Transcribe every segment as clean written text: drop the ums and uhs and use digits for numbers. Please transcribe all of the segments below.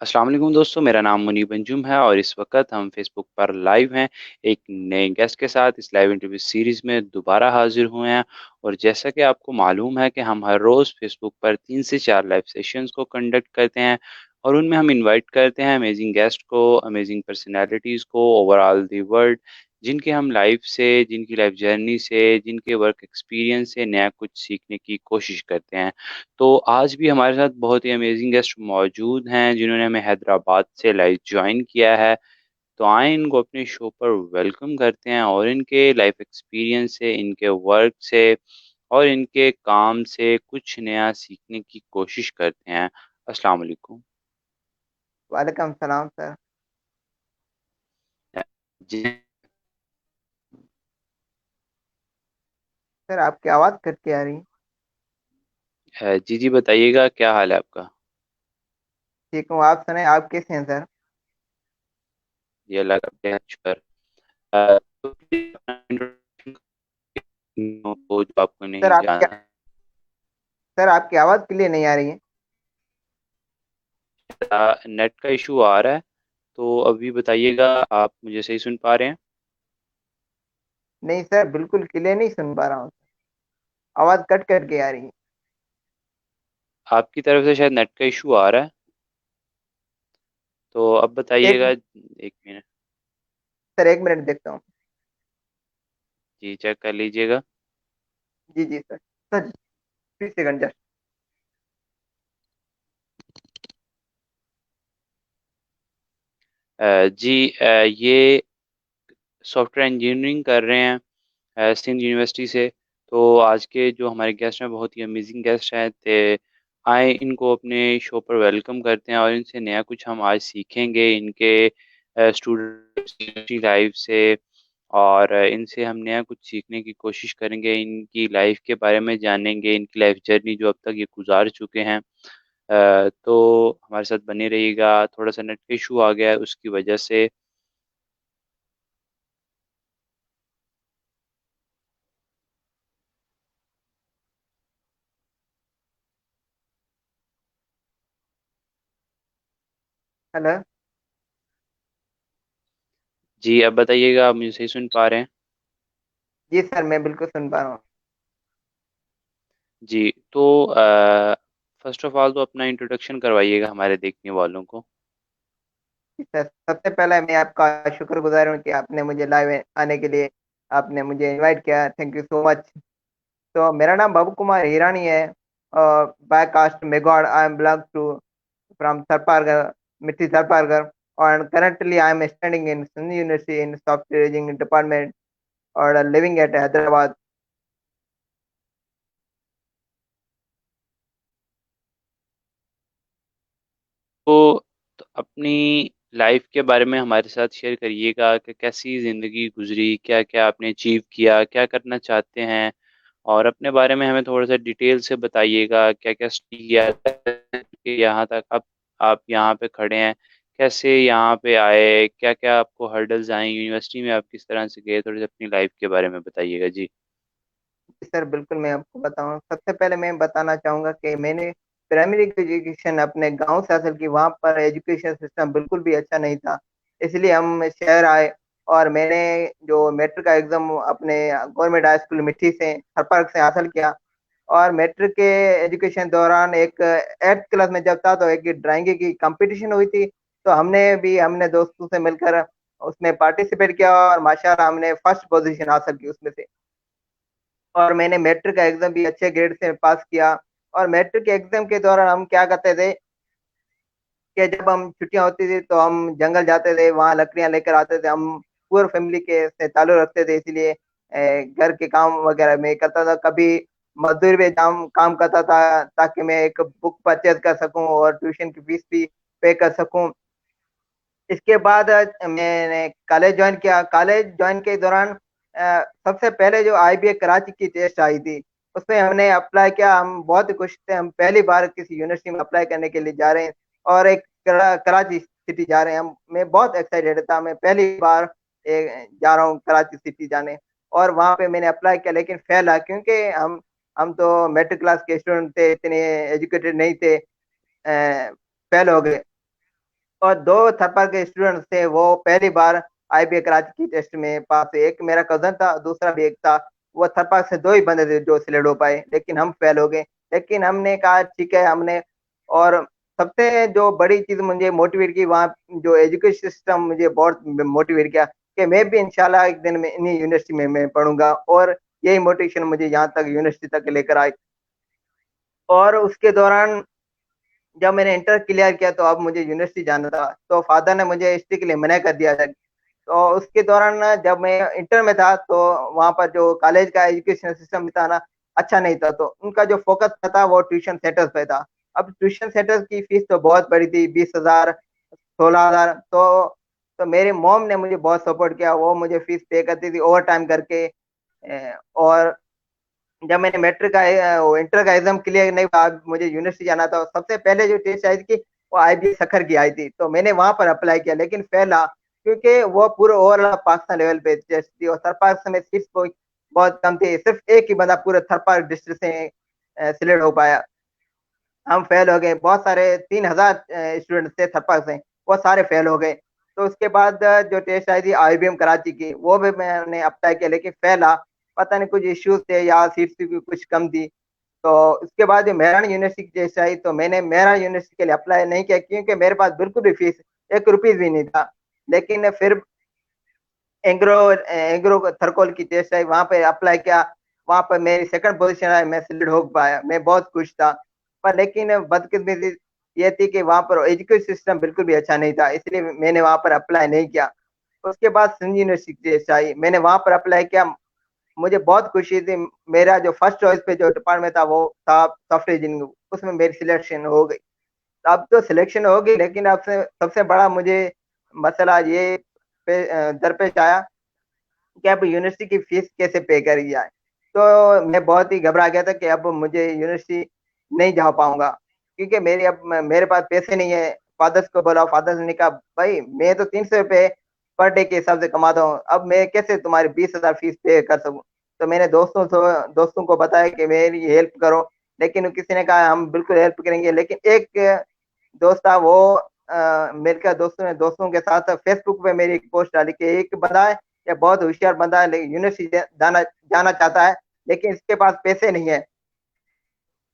अस्सलाम वालेकुम दोस्तों, मेरा नाम मुनीब अंजुम है और इस वक्त हम फेसबुक पर लाइव हैं। एक नए गेस्ट के साथ इस लाइव इंटरव्यू सीरीज में दोबारा हाजिर हुए हैं। और जैसा कि आपको मालूम है कि हम हर रोज़ फेसबुक पर 3 से 4 लाइव सेशंस को कंडक्ट करते हैं और उनमें हम इनवाइट करते हैं अमेजिंग गेस्ट को, अमेजिंग पर्सनैलिटीज़ को ओवरऑल दी वर्ल्ड, जिनके हम लाइफ से, जिनकी लाइफ जर्नी से, जिनके वर्क एक्सपीरियंस से नया कुछ सीखने की कोशिश करते हैं। तो आज भी हमारे साथ बहुत ही अमेजिंग गेस्ट मौजूद हैं जिन्होंने हमें हैदराबाद से लाइव ज्वाइन किया है। तो आए इनको अपने शो पर वेलकम करते हैं और इनके लाइफ एक्सपीरियंस से, इनके वर्क से और इनके काम से कुछ नया सीखने की कोशिश करते हैं। अस्सलाम वालेकुम। वालेकुम सलाम सर। जी। सर आपकी आवाज़ कट के आ रही है। जी जी, बताइएगा क्या हाल है आपका। ठीक हूँ, आप सुने, आप कैसे हैं सर? ये अल्लाह का बड़ा शुक्र। तो please अपना introduction को जो आपको सर नहीं आपकी जाना। सर आपकी आवाज़ क्लियर नहीं आ रही है। नेट का इशू आ रहा है। तो अभी बताइएगा, आप मुझे सही सुन पा रहे हैं। नहीं सर, बिल्कुल क्लियर नहीं सुन पा रहा हूँ। आवाज़ कट कट के आ रही है। आपकी तरफ से शायद नेट का इशू आ रहा है। तो अब एक बताइएगा, एक मिनट। सर, एक मिनट देखता हूँ। जी, चेक कर लीजिएगा। जी जी सर। Sir 3 second just. जी, ये सॉफ्टवेयर इंजीनियरिंग कर रहे हैं सिंध यूनिवर्सिटी से। तो आज के जो हमारे गेस्ट हैं बहुत ही अमेजिंग गेस्ट हैं। ते आए इनको अपने शो पर वेलकम करते हैं और इनसे नया कुछ हम आज सीखेंगे इनके स्टूडेंट की लाइफ से। और इनसे हम नया कुछ सीखने की कोशिश करेंगे, इनकी लाइफ के बारे में जानेंगे, इनकी लाइफ जर्नी जो अब तक ये गुजार चुके हैं। तो हमारे साथ बने रहिएगा। थोड़ा सा नेट इशू आ गया है उसकी वजह से। हेलो। जी, अब बताइएगा, आप मुझे सही सुन पा रहे हैं। जी सर, मैं बिल्कुल सुन पा रहा हूँ। जी। तो फर्स्ट ऑफ ऑल तो अपना इंट्रोडक्शन करवाइएगा हमारे देखने वालों को। जी सर, सबसे पहले मैं आपका शुक्रगुजार हूँ कि आपने मुझे लाइव आने के लिए आपने मुझे इनवाइट किया। Thank you so much. तो मेरा नाम बाबू कुमार हीरानी है। बाय कास्ट मेघवाड़, I am belong to from Sarpargar, Mitti Sarpargar, and currently I am studying in Sindh University in software engineering department or living at Hyderabad. तो अपनी life के बारे में हमारे साथ शेयर करिएगा कि कैसी ज़िंदगी गुजरी, क्या क्या आपने अचीव किया, क्या करना चाहते हैं। और अपने बारे में हमें थोड़ा सा डिटेल से बताइएगा, क्या क्या स्टडी किया कि यहाँ तक अब आप यहाँ पे खड़े हैं। कैसे यहाँ पे आए, क्या क्या आपको हर्डल्स आई, यूनिवर्सिटी में आप किस तरह से गए, थोड़ी सी अपनी लाइफ के बारे में बताइएगा जी। सर बिल्कुल, मैं आपको बताऊं। सबसे पहले मैं बताना चाहूंगा कि मैंने प्राइमरी एजुकेशन अपने गांव से हासिल की। वहां पर एजुकेशन सिस्टम बिल्कुल भी अच्छा नहीं था, इसलिए हम शहर आए। और मैंने जो मैट्रिक का एग्जाम अपने गवर्नमेंट हाई स्कूल मिट्टी से हर पार्क से हासिल किया। और मैट्रिक के एजुकेशन दौरान एक 8th क्लास में जब था तो एक ड्राइंग की कंपटीशन हुई थी। तो हमने दोस्तों से मिलकर उसमें पार्टिसिपेट किया और माशाल्लाह हमने फर्स्ट पोजीशन हासिल की उसमें से। और मैंने मैट्रिक का एग्जाम भी अच्छे ग्रेड से पास किया। और मैट्रिक के एग्जाम के दौरान हम क्या करते थे कि जब हम छुट्टियां होती थी तो हम जंगल जाते थे, वहां लकड़ियां लेकर आते थे। हम पूरे फैमिली के से ताल्लुक रखते थे, इसलिए घर के काम वगैरह मैं करता था। कभी मजदूरी पे काम काम करता था ताकि मैं एक बुक परचेज कर सकूं और ट्यूशन की फीस भी पे कर सकूं। इसके बाद मैंने कॉलेज ज्वाइन किया। कॉलेज ज्वाइन के दौरान सबसे पहले जो आईबीए कराची की टेस्ट आई थी, उसमें हमने अप्लाई किया। हम बहुत ही खुश थे, हम पहली बार किसी यूनिवर्सिटी में अप्लाई करने के लिए जा रहे हैं और एक कराची सिटी जा रहे हैं। मैं बहुत एक्साइटेड था, मैं पहली बार जा रहा हूँ कराची सिटी जाने। और वहाँ पे मैंने अप्लाई किया लेकिन फेल आ, क्योंकि हम तो मेट्रिक क्लास के स्टूडेंट थे, इतने एजुकेटेड नहीं थे। फेल हो गए। और दो थरपाल के स्टूडेंट्स थे, वो पहली बार आईबीए कराची की टेस्ट में पास हुए। एक मेरा कजन था, दूसरा भी एक था। वो थरपाल से दो ही बंदे थे जो सिलेक्ट हो पाए, लेकिन हम फेल हो गए। लेकिन हमने कहा ठीक है, हमने और सबसे जो बड़ी चीज मुझे मोटिवेट की वहाँ, जो एजुकेशन सिस्टम मुझे बहुत मोटिवेट किया कि मैं भी इंशाल्लाह एक दिन में इन्हीं यूनिवर्सिटी में मैं पढ़ूंगा। और यही मोटिवेशन मुझे यहाँ तक यूनिवर्सिटी तक लेकर आई। और उसके दौरान जब मैंने इंटर क्लियर किया तो अब मुझे यूनिवर्सिटी जाना था, तो फादर ने मुझे स्ट्रिक्टली मना कर दिया था। तो उसके दौरान ना, जब मैं इंटर में था तो वहाँ पर जो कॉलेज का एजुकेशन सिस्टम था ना, अच्छा नहीं था। तो उनका जो फोकस था वो ट्यूशन सेंटर्स पे था। अब ट्यूशन सेंटर्स की फीस तो बहुत बड़ी थी, 20,000, 16,000। तो मेरे मॉम ने मुझे बहुत सपोर्ट किया, वो मुझे फीस पे करती थी ओवर टाइम करके। और जब मैंने मैट्रिक का इंटर का एग्जाम क्लियर नहीं हुआ, मुझे यूनिवर्सिटी जाना था, सबसे पहले जो टेस्ट आई थी वो आईबीएस सखर की आई थी। तो मैंने वहां पर अप्लाई किया, लेकिन फेल आ, क्योंकि वो पूरे ओवरऑल पाकिस्तान लेवल पे टेस्ट थी और थर्ड पार्क में सीट्स बहुत कम थी। सिर्फ एक ही बंदा पूरे थर्ड पार्क डिस्ट्रिक्ट से सिलेक्ट हो पाया। हम फेल हो गए। बहुत सारे 3,000 स्टूडेंट थे थर्ड पार्क से, वो सारे फेल हो गए। तो उसके बाद जो टेस्ट आई थी आईबीएम कराची की, वो भी मैंने अप्लाई किया, लेकिन फेल आ। पता नहीं कुछ इश्यूज थे या सीट्स की कुछ कम थी। तो उसके बाद जो मेहरान यूनिवर्सिटी की टेस्ट आई, तो मैंने मेहरान यूनिवर्सिटी के लिए अप्लाई नहीं किया, क्योंकि मेरे पास बिल्कुल भी फीस एक रुपीज भी नहीं था। लेकिन फिर एंग्रो एंग्रो थरकोल की टेस्ट आई, वहां पे अप्लाई किया। वहां पर मेरी सेकंड पोजीशन आई, मैं सिलेक्ट हो पाया, मैं बहुत खुश था। पर लेकिन बदकिस्मती ये थी कि वहां पर एजुकेशन सिस्टम बिल्कुल भी अच्छा नहीं था, इसलिए मैंने वहां पर अप्लाई नहीं किया। उसके बाद संजय यूनिवर्सिटी की टेस्ट आई, मैंने वहां पर अप्लाई किया। मुझे बहुत खुशी थी। मेरा जो फर्स्ट चॉइस पे जो डिपार्टमेंट था वो था सॉफ्टवेयर इंजीनियरिंग, उसमें मेरी सिलेक्शन हो गई। अब तो सिलेक्शन होगी, लेकिन अब से सबसे बड़ा मुझे मसला ये दरपेश आया कि अब यूनिवर्सिटी की फीस कैसे पे करी जाए। तो मैं बहुत ही घबरा गया था कि अब मुझे यूनिवर्सिटी नहीं जा पाऊंगा, क्योंकि मेरे पास पैसे नहीं है। फादर्स को बोला, फादर्स ने कहा भाई मैं तो 300 रुपये पर डे के हिसाब से कमाता हूँ, अब मैं कैसे तुम्हारी 20,000 फीस पे कर सकूँ। तो मैंने दोस्तों को बताया कि मेरी हेल्प करो। लेकिन किसी ने कहा हम बिल्कुल हेल्प करेंगे। लेकिन एक दोस्त था, वो मिलकर दोस्तों के साथ फेसबुक पे मेरी एक पोस्ट डाली कि एक बंदा है, ये बहुत होशियार बंदा है, लेकिन यूनिवर्सिटी जाना जाना चाहता है, लेकिन इसके पास पैसे नहीं है।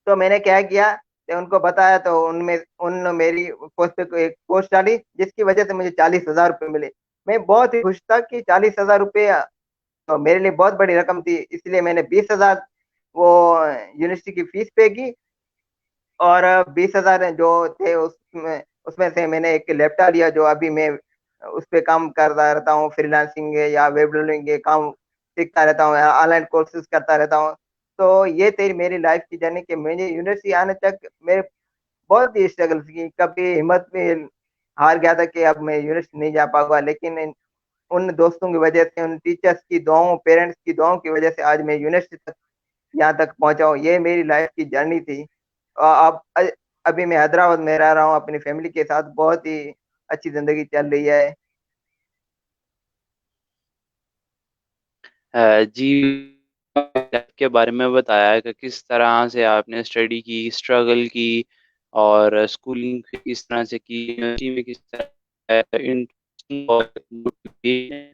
तो मैंने क्या किया कि उनको बताया, तो उनमें उन मेरी पोस्ट पे एक पोस्ट डाली, जिसकी वजह से मुझे 40,000 रुपये मिले। मैं बहुत ही खुश था कि 40,000 रुपये तो मेरे लिए बहुत बड़ी रकम थी, इसलिए मैंने 20,000 वो यूनिवर्सिटी की फीस पे की। और 20,000 जो थे उसमें उसमें से मैंने एक लैपटॉप लिया, जो अभी मैं उस पे काम करता रहता हूँ, फ्रीलांसिंग या वेब डेवलपिंग के काम सीखता रहता हूँ, ऑनलाइन कोर्सेज करता रहता हूँ। तो ये तेरी मेरी लाइफ की जर्नी कि मुझे यूनिवर्सिटी आने तक मेरे बहुत ही स्ट्रगल की, कभी हिम्मत में हार गया था कि अब मैं यूनिवर्सिटी नहीं जा पाऊंगा। लेकिन उन दोस्तों की वजह से, उन टीचर्स की दुआओं, पेरेंट्स की दुआओं की वजह से आज मैं यूनिवर्सिटी तक यहाँ तक पहुंचा हूँ। ये मेरी लाइफ की जर्नी थी। अब अभी मैं हैदराबाद में रह रहा हूँ अपनी फैमिली के साथ, बहुत ही अच्छी जिंदगी चल रही है। जी, के बारे में बताया है कि किस तरह से आपने स्टडी की, स्ट्रगल की, और स्कूलिंग किस तरह से की, यूनिवर्सिटी में किस तरह इंटरेस्टिंग और motivating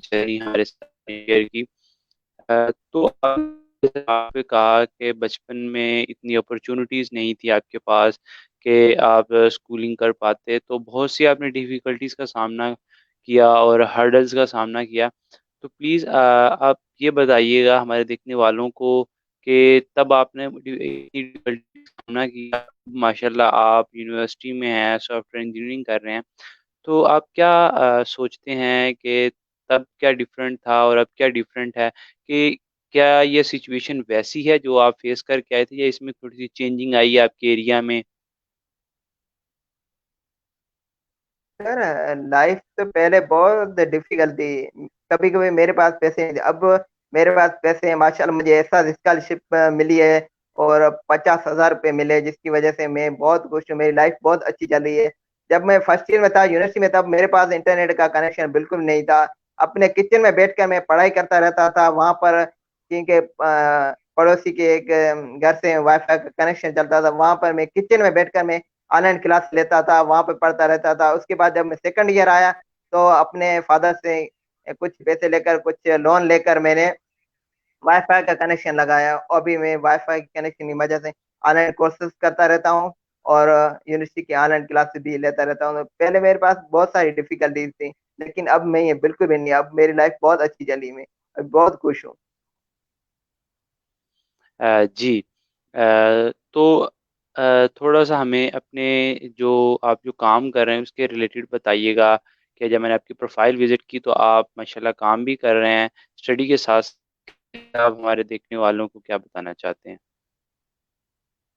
जर्नी हमारे साथ शेयर की। तो आपने कहा कि बचपन में इतनी अपॉर्चुनिटीज नहीं थी आपके पास कि आप स्कूलिंग कर पाते, तो बहुत सी आपने डिफिकल्टीज का सामना किया और हर्डल्स का सामना किया। तो प्लीज़ आप ये बताइएगा हमारे देखने वालों को कि तब आपने इतनी डिफिकल्टी का सामना किया, माशाल्लाह आप यूनिवर्सिटी में हैं, सॉफ्टवेयर इंजीनियरिंग कर रहे हैं, तो आप क्या सोचते हैं कि तब क्या डिफरेंट था और अब क्या डिफरेंट है, कि क्या ये सिचुएशन वैसी है जो आप फेस करके आए थे, या इसमें थोड़ी सी चेंजिंग आई है आपके एरिया में? सर लाइफ तो पहले बहुत डिफिकल्ट थी। कभी कभी मेरे पास पैसे नहीं थे, अब मेरे पास पैसे हैं माशाल्लाह। मुझे ऐसा स्कॉलरशिप मिली है और 50,000 रुपये मिले, जिसकी वजह से मैं बहुत खुश हूँ, मेरी लाइफ बहुत अच्छी चल रही है। जब मैं फर्स्ट ईयर में था यूनिवर्सिटी में, तब मेरे पास इंटरनेट का कनेक्शन बिल्कुल नहीं था। अपने किचन में बैठकर मैं पढ़ाई करता रहता था वहां पर, क्योंकि पड़ोसी के एक घर से वाईफाई का कनेक्शन चलता था। वहां पर मैं किचन में बैठकर मैं ऑनलाइन क्लास लेता था, वहां पे पढ़ता रहता था। उसके बाद जब मैं सेकंड ईयर आया तो अपने फादर से कुछ पैसे लेकर, कुछ लोन लेकर मैंने वाईफाई का कनेक्शन लगाया, और अभी मैं वाईफाई के कनेक्शन की वजह से ऑनलाइन कोर्सेज करता रहता हूँ और यूनिवर्सिटी की ऑनलाइन क्लासेस भी लेता रहता हूँ। तो पहले मेरे पास बहुत सारी डिफिकल्टीज थी, लेकिन अब मैं ये बिल्कुल भी नहीं, अब मेरी लाइफ बहुत अच्छी चली, मैं अब बहुत खुश हूँ। जी। तो थोड़ा सा हमें अपने जो आप जो काम कर रहे हैं उसके रिलेटेड बताइएगा कि जब मैंने आपकी प्रोफाइल विजिट की तो आप माशाल्लाह काम भी कर रहे हैं स्टडी के साथ। आप हमारे देखने वालों को क्या बताना चाहते हैं?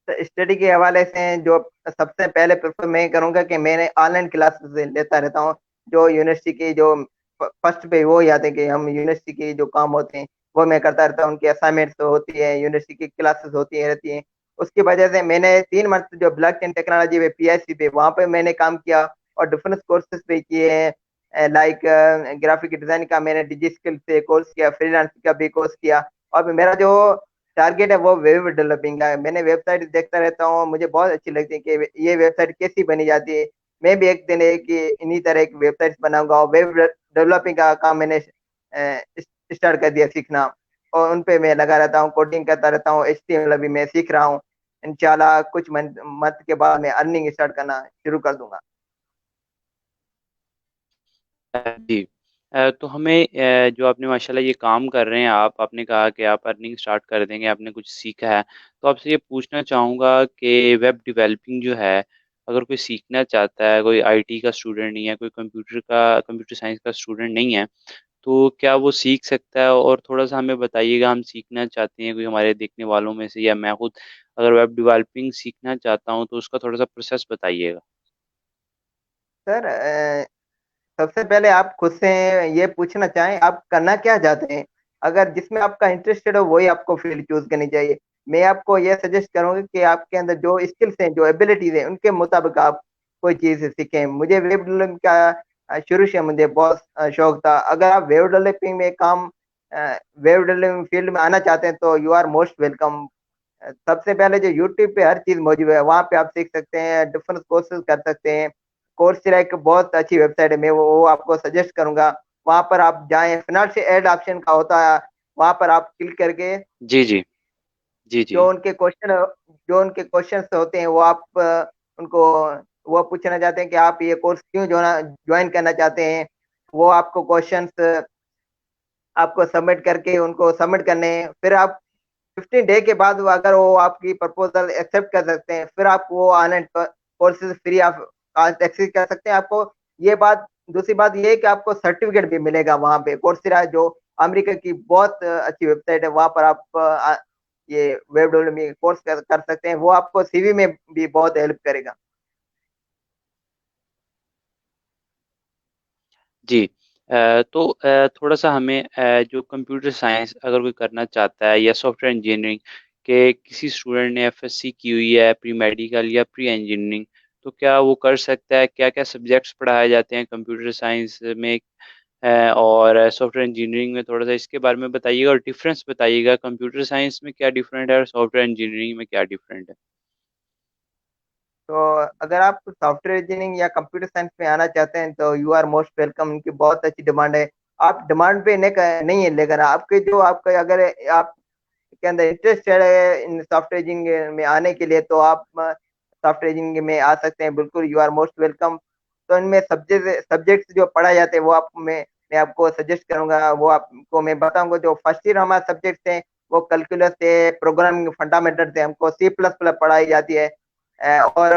स्टडी के हवाले से जो सबसे पहले प्रेफर मैं करूंगा कि मैंने ऑनलाइन क्लासेस लेता रहता हूँ। जो यूनिवर्सिटी की जो फर्स्ट पे वो याद है कि हम यूनिवर्सिटी के जो काम होते हैं वो मैं करता रहता हूँ। उनकी असाइनमेंट्स होती है, यूनिवर्सिटी की क्लासेस होती है रहती हैं। उसकी वजह से मैंने 3 मंथ जो ब्लॉक चेन टेक्नोलॉजी पे पीआईसी पे वहाँ पे मैंने काम किया, और डिफरेंस कोर्सेज पे किए हैं, लाइक ग्राफिक डिजाइन का मैंने डिजी स्किल से कोर्स किया, फ्रीलांस का भी कोर्स किया। और मेरा जो टारगेट है वो वेब डेवलपिंग का है। मैंने वेबसाइट देखता रहता हूँ, मुझे बहुत अच्छी लगती है कि ये वेबसाइट कैसी बनी जाती है। मैं भी एक दिन एक इन्हीं तरह एक वेबसाइट बनाऊंगा, और वेब डेवलपिंग का काम मैंने स्टार्ट कर दिया सीखना, और उन पे मैं लगा रहता हूँ, कोडिंग करता रहता हूँ। एचटीएमएल अभी मैं सीख रहा हूँ। इंशाल्लाह कुछ मंथ के बाद मैं अर्निंग स्टार्ट करना शुरू कर दूंगा। जी। तो हमें जो आपने माशाल्लाह ये काम कर रहे हैं आप आपने कहा कि आप अर्निंग स्टार्ट कर देंगे, आपने कुछ सीखा है। तो आपसे ये पूछना चाहूँगा कि वेब डेवलपिंग जो है, अगर कोई सीखना चाहता है, कोई आईटी का स्टूडेंट नहीं है, कोई कंप्यूटर साइंस का स्टूडेंट नहीं है, तो क्या वो सीख सकता है? और थोड़ा-सा हमें बताइएगा, हम सीखना चाहते हैं, कोई हमारे देखने वालों में से या मैं खुद अगर वेब डेवलपिंग सीखना चाहता हूँ, तो उसका थोड़ा-सा प्रोसेस बताइएगा। सर सबसे पहले आप खुद से ये पूछना चाहें आप करना क्या चाहते हैं। अगर जिसमें आपका इंटरेस्टेड हो वही आपको फील्ड चूज करनी चाहिए। मैं आपको ये सजेस्ट करूंगा कि आपके अंदर जो स्किल्स हैं, जो एबिलिटीज हैं, उनके मुताबिक आप कोई चीज सीखें। मुझे वेब डेवलपिंग का शुरू से मुझे बहुत शौक था। अगर आप वेब डेवलपिंग में काम वेब डेवलपिंग फील्ड में आना चाहते हैं तो यू आर मोस्ट वेलकम। सबसे पहले जो यूट्यूब पे हर चीज मौजूद है, वहाँ पे आप सीख सकते हैं, डिफरेंट कोर्सेज कर सकते हैं। कोर्सेरा एक बहुत अच्छी वेबसाइट है, मैं वो आपको सजेस्ट करूंगा। वहां पर आप जाएं, फिनांशियल एड ऑप्शन का होता है, वहां पर आप क्लिक करके जी, जी। जी, जी। जो उनके क्वेश्चन जो उनके क्वेश्चंस होते हैं वो आप उनको वो पूछना चाहते हैं कि आप ये कोर्स क्यों ज्वाइन करना चाहते हैं। वो आपको क्वेश्चंस आपको सबमिट करके उनको सबमिट करने हैं। फिर आप 15 डे के बाद अगर वो आपकी प्रपोजल एक्सेप्ट कर सकते हैं, फिर आप वो online courses free of cost access कर सकते हैं। आपको ये बात, दूसरी बात ये है कि आपको सर्टिफिकेट भी मिलेगा वहां पे। कोर्सेरा जो अमेरिका की बहुत अच्छी वेबसाइट है, वहां पर आप ये वेब डेवलपमेंट कोर्स कर सकते हैं। वो आपको सीवी में भी बहुत हेल्प करेगा। जी। तो थोड़ा-सा हमें जो कंप्यूटर साइंस अगर कोई करना चाहता है या सॉफ्टवेयर इंजीनियरिंग के किसी स्टूडेंट ने एफएससी की हुई है, प्री मेडिकल या प्री इंजीनियरिंग, तो क्या वो कर सकता है? क्या-क्या सब्जेक्ट्स पढ़ाए जाते हैं कंप्यूटर साइंस में और सॉफ्टवेयर इंजीनियरिंग में? थोड़ा-सा इसके बारे में बताइएगा और डिफरेंस बताइएगा, कंप्यूटर साइंस में क्या डिफरेंट है और सॉफ्टवेयर इंजीनियरिंग में क्या डिफरेंट है? तो अगर आप सॉफ्टवेयर इंजीनियरिंग या कंप्यूटर साइंस में आना चाहते हैं तो यू आर मोस्ट वेलकम। इनकी बहुत अच्छी डिमांड है। आप डिमांड पे नहीं है, लेकर आपके जो आपका अगर आप के अंदर इंटरेस्ट है इन सॉफ्टवेयर इंजीनियरिंग में आने के लिए, तो आप सॉफ्टवेयर इंजीनियरिंग में आ सकते हैं। बिल्कुल यू आर मोस्ट वेलकम। तो इनमें सब्जेक्ट्स जो पढ़ाए जाते हैं वो आप मैं आपको सजेस्ट करूंगा, वो आपको मैं बताऊंगा। जो फर्स्ट ईयर हमारे सब्जेक्ट्स हैं वो कैलकुलस है, प्रोग्रामिंग फंडामेंटल है, हमको सी प्लस प्लस पढ़ाई जाती है। और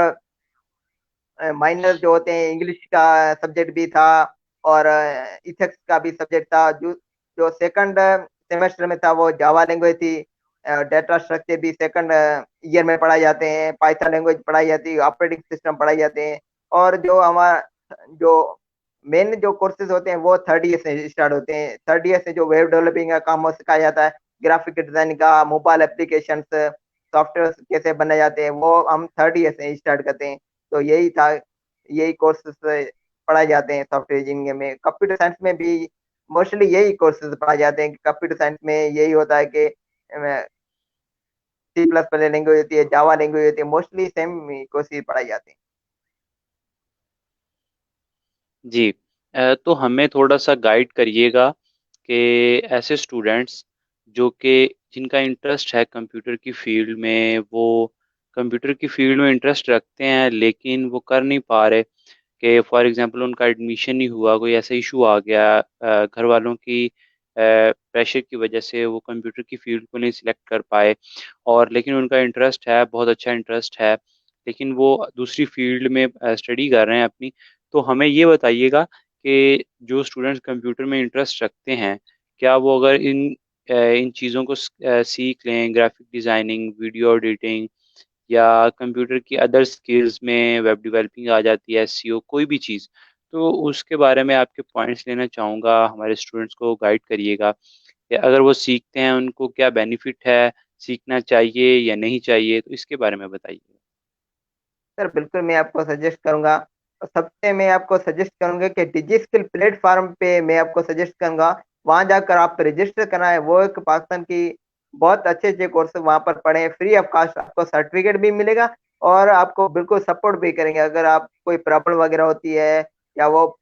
माइनर जो होते हैं, इंग्लिश का सब्जेक्ट भी था, और इथिक्स का भी सब्जेक्ट था। जो जो सेकंड सेमेस्टर में था वो जावा लैंग्वेज थी। डेटा स्ट्रक्चर भी सेकंड ईयर में पढ़ाए जाते हैं, पाइथन लैंग्वेज पढ़ाई जाती है, ऑपरेटिंग सिस्टम पढ़ाए जाते हैं। और जो हमारा जो मेन जो कोर्सेज होते हैं वो थर्ड ईयर से स्टार्ट होते हैं। थर्ड ईयर से जो वेब डेवलपिंग का काम सिखाया जाता है, ग्राफिक डिजाइन का, मोबाइल एप्लीकेशन, सॉफ्टवेयर कैसे बनाए जाते हैं, वो हम थर्ड ईयर से स्टार्ट करते हैं। तो यही था, यही कोर्सेज पढ़ाए जाते हैं सॉफ्टवेयर इंजीनियरिंग में। कंप्यूटर साइंस में भी मोस्टली यही कोर्सेज पढ़ाए जाते हैं। कंप्यूटर साइंस में यही होता है कि सी प्लस प्लस लैंग्वेज होती है, जावा लैंग्वेज होती है, मोस्टली सेम कोर्सेज पढ़ाई जाती है। जी। तो हमें थोड़ा सा गाइड करिएगा कि ऐसे स्टूडेंट्स जो कि जिनका इंटरेस्ट है कंप्यूटर की फील्ड में, वो कंप्यूटर की फील्ड में इंटरेस्ट रखते हैं लेकिन वो कर नहीं पा रहे, कि फॉर एग्जांपल उनका एडमिशन नहीं हुआ, कोई ऐसा इशू आ गया घर वालों की प्रेशर की वजह से वो कंप्यूटर की फील्ड को नहीं सिलेक्ट कर पाए, और लेकिन उनका इंटरेस्ट है, बहुत अच्छा इंटरेस्ट है, लेकिन वो दूसरी फील्ड में स्टडी कर रहे हैं अपनी। तो हमें ये बताइएगा कि जो स्टूडेंट्स कंप्यूटर में इंटरेस्ट रखते हैं, क्या वो अगर इन चीज़ों को सीख लें, ग्राफिक डिज़ाइनिंग, वीडियो एडिटिंग, या कंप्यूटर की अदर स्किल्स में वेब डेवलपिंग आ जाती है, एसईओ, कोई भी चीज़, तो उसके बारे में आपके पॉइंट्स लेना चाहूँगा, हमारे स्टूडेंट्स को गाइड करिएगा कि अगर वो सीखते हैं उनको क्या बेनिफिट है, सीखना चाहिए या नहीं चाहिए, तो इसके बारे में बताइए। सर बिल्कुल मैं आपको सजेस्ट करूंगा। और सबसे मैं आपको सजेस्ट करूंगा कि डिजी स्किल प्लेटफॉर्म पे मैं आपको सजेस्ट करूंगा, वहां जाकर आप रजिस्टर कराएं। वो एक पाकिस्तान की बहुत अच्छे अच्छे कोर्स वहां पर पढ़ें, फ्री ऑफ कॉस्ट आपको सर्टिफिकेट भी मिलेगा और आपको बिल्कुल सपोर्ट भी करेंगे। अगर आप कोई प्रॉब्लम वगैरह होती है, या वो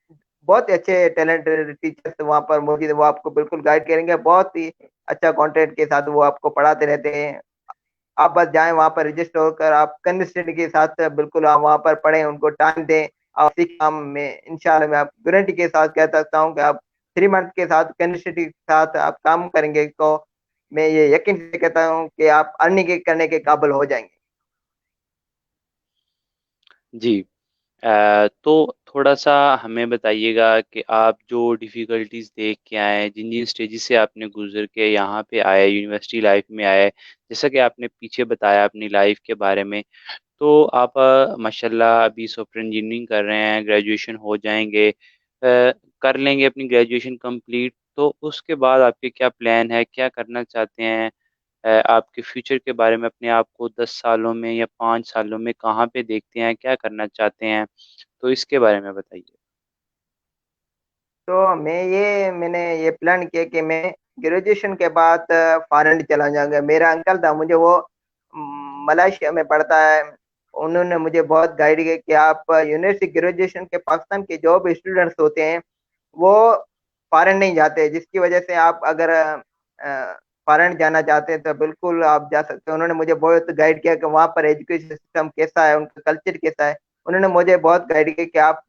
बहुत ही अच्छे टैलेंटेड टीचर्स वहां पर मौजूद है, वो आपको बिल्कुल गाइड करेंगे, बहुत ही अच्छा कंटेंट के साथ वो आपको पढ़ाते रहते हैं। आप बस जाएं वहां पर रजिस्टर होकर, आप कंसिस्टेंट के साथ बिल्कुल आप वहां पर पढ़ें, उनको टाइम दें। आप सीख काम में इंशाल्लाह मैं आप गारंटी के साथ कह सकता हूं कि आप 3 मंथ के साथ कंसिस्टेंट के साथ आप काम करेंगे तो मैं ये यकीन से कहता हूं कि आप अर्निंग करने के काबिल हो जाएंगे। जी। तो थोड़ा सा हमें बताइएगा कि आप जो डिफ़िकल्टीज देख के आए, जिन जिन स्टेजेस से आपने गुजर के यहाँ पे आए, यूनिवर्सिटी लाइफ में आए, जैसा कि आपने पीछे बताया अपनी लाइफ के बारे में, तो आप माशाल्लाह अभी सॉफ्टवेयर इंजीनियरिंग कर रहे हैं, ग्रेजुएशन हो जाएंगे, कर लेंगे अपनी ग्रेजुएशन कंप्लीट, तो उसके बाद आपके क्या प्लान है, क्या करना चाहते हैं, आपके फ्यूचर के बारे में, अपने आप को 10 सालों में या 5 सालों में कहाँ पे देखते हैं, क्या करना चाहते हैं, तो इसके बारे में बताइए। तो मैंने ये प्लान किया कि मैं ग्रेजुएशन के बाद फॉरेन चला जाऊंगा। मेरा अंकल था, मुझे वो मलेशिया में पढ़ता है। उन्होंने मुझे बहुत गाइड किया कि आप यूनिवर्सिटी ग्रेजुएशन के पाकिस्तान के जो भी स्टूडेंट्स होते हैं वो फॉरेन नहीं जाते, जिसकी वजह से आप अगर फॉरेन जाना चाहते हैं तो बिल्कुल आप जा सकते हैं। उन्होंने मुझे बहुत गाइड किया कि वहाँ पर एजुकेशन सिस्टम कैसा है, उनका कल्चर कैसा है। उन्होंने मुझे बहुत गाइड किया कि आप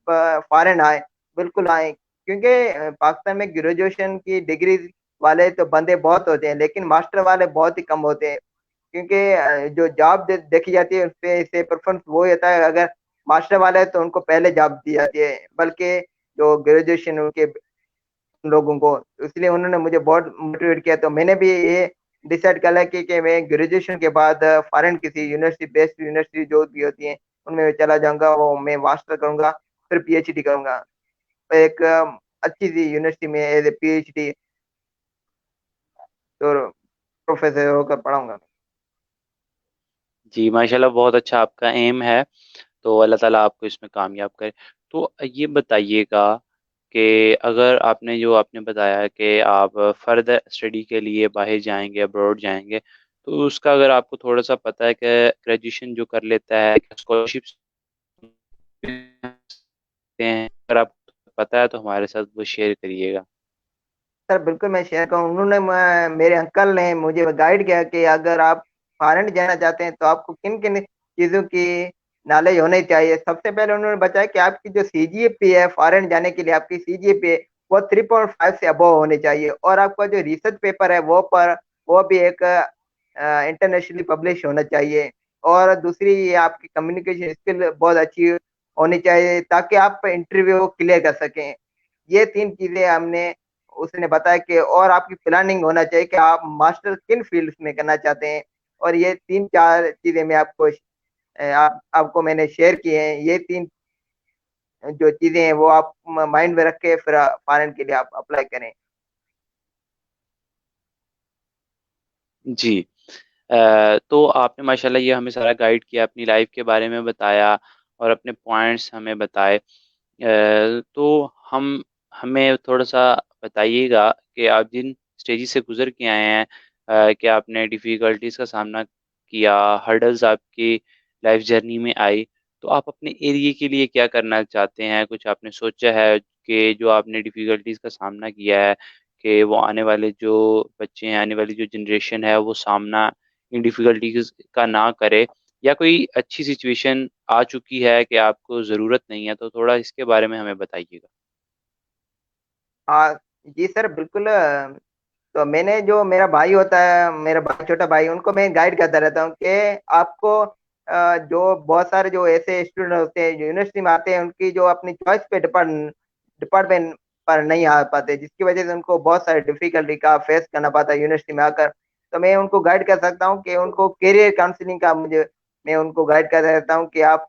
फॉरेन आए, बिल्कुल आए। क्योंकि पाकिस्तान में ग्रेजुएशन की डिग्री वाले तो बंदे बहुत होते हैं, लेकिन मास्टर वाले बहुत ही कम होते हैं। क्योंकि जो जॉब देखी जाती है उस पे से प्रेफरेंस वो होता है, अगर मास्टर वाले हैं तो उनको पहले जॉब दी जाती है, बल्कि जो ग्रेजुएशन उनके लोगों को। इसलिए उन्होंने मुझे बहुत मोटिवेट किया, तो मैंने भी ये डिसाइड कर लिया कि मैं ग्रेजुएशन के बाद फॉरेन किसी यूनिवर्सिटी, बेस्ट यूनिवर्सिटी जो भी होती है उनमें मैं चला जाऊंगा, वो मैं मास्टर करूंगा, फिर पीएचडी करूंगा एक अच्छी सी यूनिवर्सिटी में एज ए पीएचडी तो प्रोफेसर होकर पढ़ाऊंगा। जी माशाल्लाह, बहुत अच्छा आपका एम है, तो अल्लाह ताला आपको इसमें कामयाब करे। तो ये बताइएगा कि अगर आपने जो आपने बताया कि आप फर्दर स्टडी के लिए बाहर जाएंगे, अब्रॉड जाएंगे, तो उसका अगर आपको थोड़ा सा पता है कि ग्रेजुएशन जो कर लेता है स्कॉलरशिप्स हैं, अगर आपको पता है तो हमारे साथ वो शेयर करिएगा। सर बिल्कुल मैं शेयर करूँ। उन्होंने मेरे अंकल ने मुझे गाइड किया कि अगर आप फॉरेन जाना चाहते हैं तो आपको किन किन चीज़ों की नॉलेज होनी चाहिए। सबसे पहले उन्होंने बताया कि आपकी जो सीजीपीए है फॉरेन जाने के लिए, आपकी सीजीपीए वो 3.5 से अबव होनी चाहिए, और आपका जो रिसर्च पेपर है वो भी एक इंटरनेशनली पब्लिश होना चाहिए। और दूसरी ये आपकी कम्युनिकेशन स्किल बहुत अच्छी होनी चाहिए ताकि आप इंटरव्यू क्लियर कर सकें। ये 3 चीजें हमने उसने बताया कि और आपकी प्लानिंग होना चाहिए कि आप मास्टर किन फील्ड में करना चाहते हैं। और ये 3 4 चीजें मैं आपको मैंने शेयर की हैं। ये 3 जो चीजें हैं वो आप माइंड में रख के फिर फॉरेन के लिए आप अप्लाई करें। जी। तो आपने माशाल्लाह ये हमें सारा गाइड किया, अपनी लाइफ के बारे में बताया और अपने पॉइंट्स हमें बताए। तो हम हमें थोड़ा सा बताइएगा कि आप जिन स्टेजेस से गुजर के आए हैं, कि आपने डिफ़िकल्टीज का सामना किया, हर्डल्स आपकी लाइफ जर्नी में आई, तो आप अपने एरिया के लिए क्या करना चाहते हैं? कुछ आपने सोचा है कि जो आपने डिफ़िकल्टीज़ का सामना किया है, कि वो आने वाले जो बच्चे हैं, आने वाली जो जनरेशन है, वो सामना इन डिफ़िकल्टीज़ का ना करे, या कोई अच्छी सिचुएशन आ चुकी है कि आपको ज़रूरत नहीं है, तो थोड़ा इसके बारे में हमें बताइएगा? हाँ, जी सर, बिल्कुल। तो मैंने जो मेरा भाई होता है, मेरा भाई छोटा भाई, उनको मैं गाइड करता रहता हूँ कि आपको जो बहुत सारे जो ऐसे स्टूडेंट होते हैं जो यूनिवर्सिटी में आते हैं, उनकी जो अपनी चॉइस पे डिपार्टमेंट पर नहीं आ पाते, जिसकी वजह से उनको बहुत सारी डिफिकल्टी का फेस करना पड़ता है यूनिवर्सिटी में आकर। तो मैं उनको गाइड कर सकता हूँ कि उनको करियर काउंसलिंग का मुझे मैं उनको गाइड करता रहता हूँ कि आप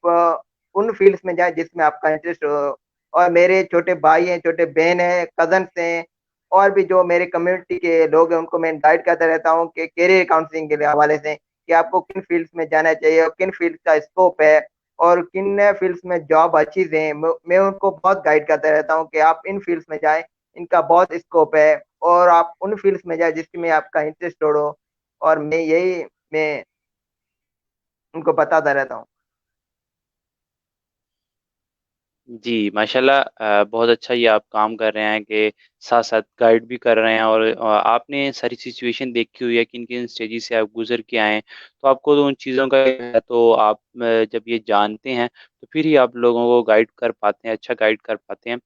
उन फील्ड्स में जाएँ जिसमें आपका इंटरेस्ट हो। और मेरे छोटे भाई हैं, छोटे बहन हैं, कज़न्स हैं, और भी जो मेरे कम्युनिटी के लोग हैं, उनको मैं गाइड करता रहता हूँ कि करियर काउंसलिंग के लिए हवाले से कि आपको किन फील्ड्स में जाना चाहिए और किन फील्ड्स का स्कोप है और किन फील्ड्स में जॉब अच्छी हैं। मैं उनको बहुत गाइड करता रहता हूँ कि आप इन फील्ड्स में जाएँ, इनका बहुत स्कोप है, और आप उन फील्ड्स में जाएँ जिसमें आपका इंटरेस्ट हो। और मैं उनको बताता रहता हूँ। जी, माशाल्लाह, बहुत अच्छा ये आप काम कर रहे हैं कि साथ-साथ गाइड भी कर रहे हैं, और आपने सारी सिचुएशन देखी हुई है, किन-किन स्टेजेस से आप गुज़र के आए हैं, तो आपको तो उन चीज़ों का है, तो आप जब ये जानते हैं, तो फिर ही आप लोगों को गाइड कर पाते हैं, अच्छा गाइड कर पाते हैं।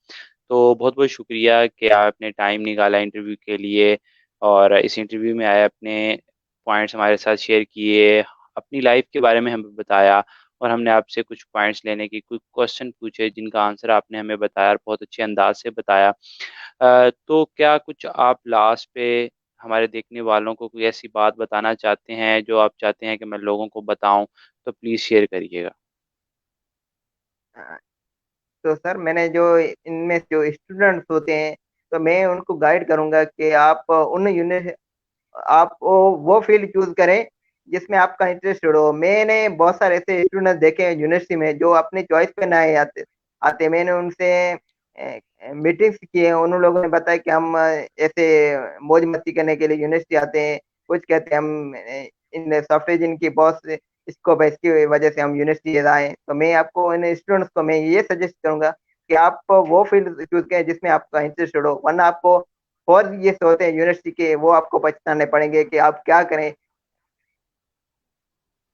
तो बहुत-बहुत शुक्रिया कि आपने टाइम निकाला इंटरव्यू के लिए, और इस इंटरव्यू में आए, अपने पॉइंट्स हमारे साथ शेयर किए, अपनी लाइफ़ के बारे में हमें बताया, और हमने आपसे कुछ पॉइंट्स लेने की, कुछ क्वेश्चन पूछे जिनका आंसर आपने हमें बताया और बहुत अच्छे अंदाज से बताया। तो क्या कुछ आप लास्ट पे हमारे देखने वालों को कोई ऐसी बात बताना चाहते हैं जो आप चाहते हैं कि मैं लोगों को बताऊं, तो प्लीज़ शेयर करिएगा। अ, तो सर, मैंने जो इनमें जो स्टूडेंट्स होते हैं, तो मैं उनको गाइड करूँगा कि आप वो फील्ड चूज़ करें जिसमें आपका इंटरेस्ट हो। मैंने बहुत सारे ऐसे स्टूडेंट्स देखे हैं यूनिवर्सिटी में जो अपनी चॉइस पे नहीं आते आते। मैंने उनसे मीटिंग्स की है, उन लोगों ने बताया कि हम ऐसे मौज मस्ती करने के लिए यूनिवर्सिटी आते हैं। कुछ कहते हैं हम इन सॉफ्टवेयर जिनकी बहुत स्कोप है, इसकी वजह से हम यूनिवर्सिटी आए। तो मैं आपको इन स्टूडेंट्स को मैं ये सजेस्ट करूंगा कि आप वो फील्ड चूज करें जिसमें आपका इंटरेस्ट हो, वरना आपको और ये होते हैं यूनिवर्सिटी के, वो आपको पछताने पड़ेंगे कि आप क्या करें।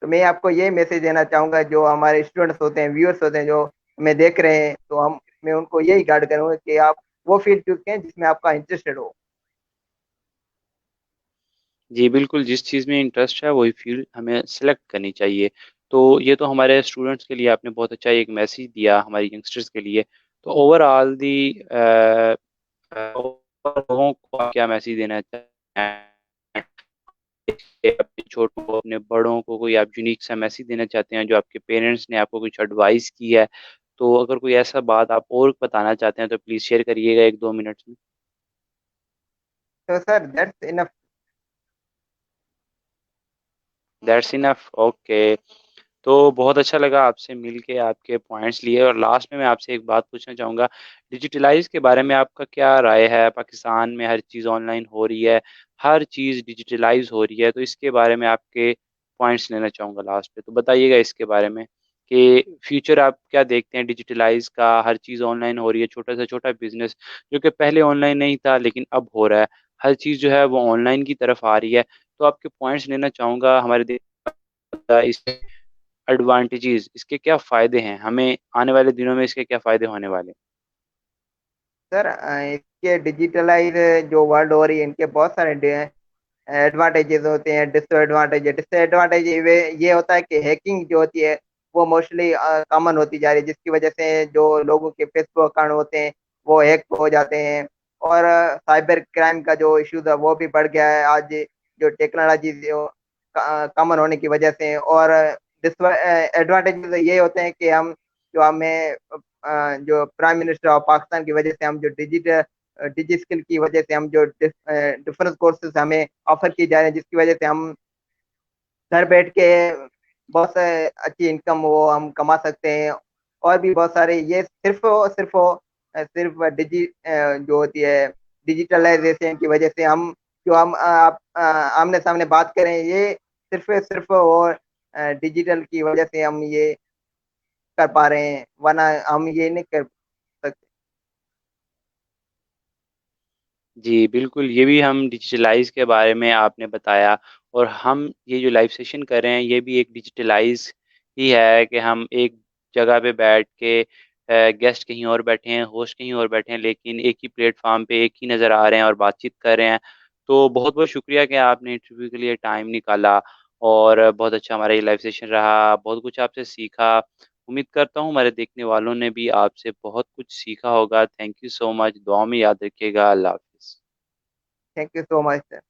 तो मैं आपको ये मैसेज देना चाहूंगा, जो हमारे स्टूडेंट्स होते हैं, व्यूअर्स होते हैं, जो हमें देख रहे हैं, तो मैं उनको यही गाइड करूंगा कि आप वो फील्ड चूज करें जिसमें आपका इंटरेस्टेड हो। जी, बिल्कुल, जिस चीज़ में इंटरेस्ट है वही फ़ील्ड हमें सेलेक्ट करनी चाहिए। तो ये तो हमारे स्टूडेंट्स के लिए आपने बहुत अच्छा एक मैसेज दिया, हमारे यंगस्टर्स के लिए। तो ओवरऑल लोगों को आप क्या मैसेज देना चाहते हैं? अपने छोटों को, अपने बड़ों को कोई आप यूनिक सा मैसेज देना चाहते हैं, जो आपके पेरेंट्स ने आपको कुछ एडवाइस की है, तो अगर कोई ऐसा बात आप और बताना चाहते हैं, तो प्लीज़ शेयर करिएगा 1-2 मिनट्स में। तो sir, that's enough. That's enough, okay. तो बहुत अच्छा लगा आपसे मिल के, आपके पॉइंट्स लिए, और लास्ट में मैं आपसे एक बात पूछना चाहूँगा, डिजिटलाइज़ के बारे में आपका क्या राय है? पाकिस्तान में हर चीज़ ऑनलाइन हो रही है, हर चीज़ डिजिटलाइज़ हो रही है, तो इसके बारे में आपके पॉइंट्स लेना चाहूँगा लास्ट पे। तो बताइएगा इसके बारे में कि फ्यूचर आप क्या देखते हैं डिजिटलाइज़ का? हर चीज़ ऑनलाइन हो रही है, छोटा से छोटा बिज़नेस जो कि पहले ऑनलाइन नहीं था लेकिन अब हो रहा है। हर चीज़ जो है वो ऑनलाइन की तरफ आ रही है। तो आपके पॉइंट्स लेना चाहूँगा, हमारे देश का इसके एडवांटेजेस, इसके क्या फ़ायदे हैं? हमें आने वाले दिनों में इसके क्या फ़ायदे होने वाले हैं? सर, इसके डिजिटलाइज जो वर्ल्ड हो रही है, इनके बहुत सारे एडवांटेजेस होते हैं, डिसएडवांटेज। डिसएडवांटेज ये होता है कि हैकिंग जो होती है वो मोस्टली कॉमन होती जा रही है, जिसकी वजह से जो लोगों के फेसबुक अकाउंट होते हैं वो हैक हो जाते हैं। और साइबर क्राइम का जो इशू था वो भी बढ़ गया है आज, जो टेक्नोलॉजी जो कॉमन होने की वजह से। और एडवांटेज ये होते हैं कि हम जो हमें जो प्राइम मिनिस्टर ऑफ पाकिस्तान की वजह से हम जो डिजी स्किल की वजह से हम जो डिफरेंस कोर्सेज हमें ऑफर की जा रहे हैं, जिसकी वजह से हम घर बैठ के बहुत से अच्छी इनकम वो हम कमा सकते हैं। और भी बहुत सारे, ये सिर्फ जो होती है डिजिटलाइजेशन की वजह से हम जो हम आप आमने सामने बात करें, ये सिर्फ और डिजिटल की वजह से हम ये कर पा रहे हैं, वरना हम ये नहीं कर सकते। जी, बिल्कुल, ये भी हम डिजिटलाइज़ के बारे में आपने बताया, और हम ये जो लाइव सेशन कर रहे हैं, ये भी एक डिजिटलाइज़ ही है कि हम एक जगह पे बैठ के गेस्ट कहीं और बैठे हैं, होस्ट कहीं और बैठे हैं, लेकिन एक ही प्लेटफ़ॉर्म पे एक ही नज़र आ रहे हैं और बातचीत कर रहे हैं। तो बहुत-बहुत शुक्रिया कि आपने इंटरव्यू के लिए टाइम निकाला, और बहुत अच्छा हमारा ये लाइव सेशन रहा, बहुत कुछ आपसे सीखा। उम्मीद करता हूँ हमारे देखने वालों ने भी आपसे बहुत कुछ सीखा होगा। Thank you so much. दुआ में याद रखिएगा। अल्लाह हाफ़िज़। Thank you so much sir.